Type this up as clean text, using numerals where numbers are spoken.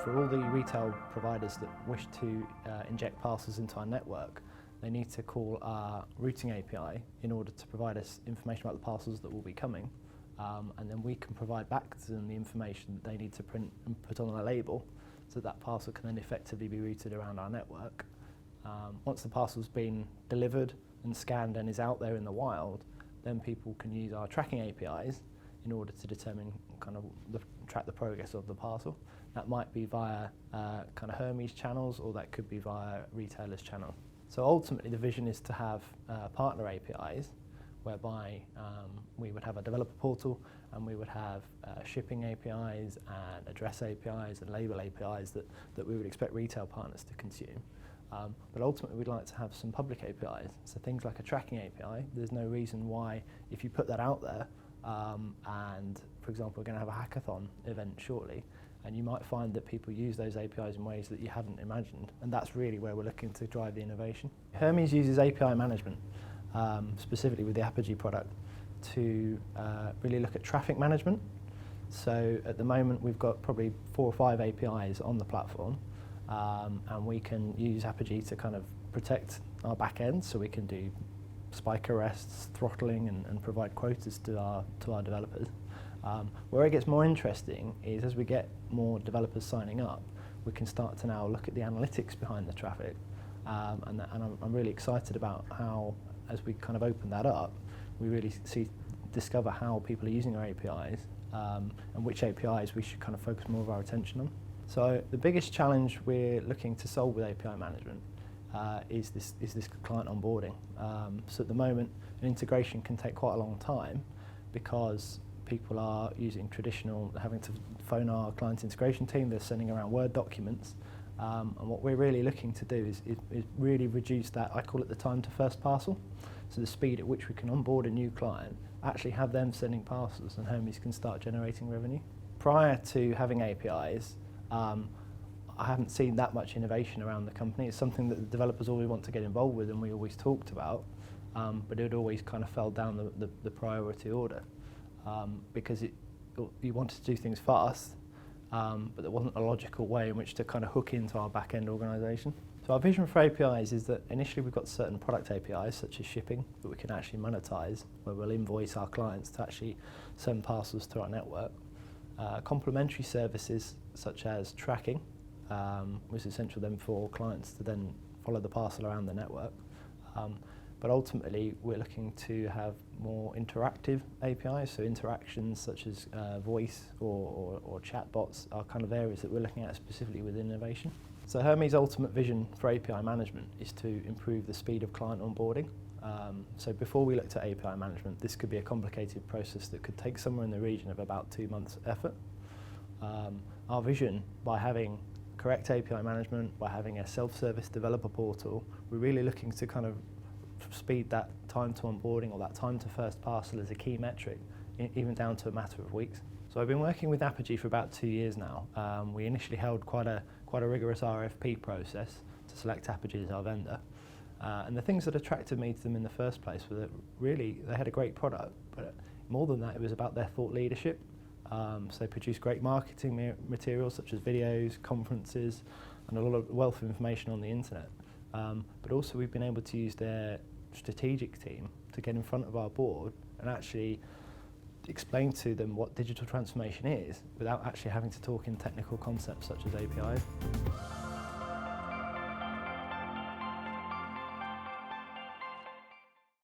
For all the retail providers that wish to inject parcels into our network, they need to call our routing API in order to provide us information about the parcels that will be coming, and then we can provide back to them the information that they need to print and put on a label so that parcel can then effectively be routed around our network. Once the parcel's been delivered and scanned and is out there in the wild, then people can use our tracking APIs in order to determine track the progress of the parcel. That might be via kind of Hermes channels, or that could be via retailers' channel. So ultimately the vision is to have partner APIs whereby we would have a developer portal and we would have shipping APIs and address APIs and label APIs that we would expect retail partners to consume. But ultimately we'd like to have some public APIs, so things like a tracking API. There's no reason why, if you put that out there, and for example we're going to have a hackathon event shortly, and you might find that people use those APIs in ways that you haven't imagined, and that's really where we're looking to drive the innovation. Hermes uses API management, specifically with the Apogee product, to really look at traffic management. So at the moment we've got probably 4 or 5 APIs on the platform, and we can use Apogee to kind of protect our back end, so we can do spike arrests, throttling, and provide quotas to our developers. Where it gets more interesting is as we get more developers signing up, we can start to now look at the analytics behind the traffic, and I'm really excited about how, as we kind of open that up, we really discover how people are using our APIs, and which APIs we should kind of focus more of our attention on. So the biggest challenge we're looking to solve with API management is this client onboarding. So at the moment, an integration can take quite a long time because people are using having to phone our client integration team. They're sending around Word documents, and what we're really looking to do is really reduce that. I call it the time to first parcel. So the speed at which we can onboard a new client, actually have them sending parcels, and Hermes can start generating revenue. Prior to having APIs, I haven't seen that much innovation around the company. It's something that the developers always want to get involved with, and we always talked about, but it always kind of fell down the priority order, because you wanted to do things fast, but there wasn't a logical way in which to kind of hook into our back-end organisation. So our vision for APIs is that initially we've got certain product APIs, such as shipping, that we can actually monetize, where we'll invoice our clients to actually send parcels through our network. Complementary services such as tracking, was essential then for clients to then follow the parcel around the network. But ultimately we're looking to have more interactive APIs, so interactions such as voice or chatbots are kind of areas that we're looking at specifically with innovation. So Hermes' ultimate vision for API management is to improve the speed of client onboarding. So before we looked at API management, this could be a complicated process that could take somewhere in the region of about 2 months' effort. Our vision, by having correct API management, by having a self-service developer portal, we're really looking to kind of speed that time to onboarding, or that time to first parcel, as a key metric, even down to a matter of weeks. So I've been working with Apogee for about 2 years now. We initially held quite a rigorous RFP process to select Apogee as our vendor. And the things that attracted me to them in the first place were that really they had a great product, but more than that, it was about their thought leadership. So they produced great marketing materials such as videos, conferences, and a lot of wealth of information on the internet. But also we've been able to use their strategic team to get in front of our board and actually explain to them what digital transformation is without actually having to talk in technical concepts such as APIs.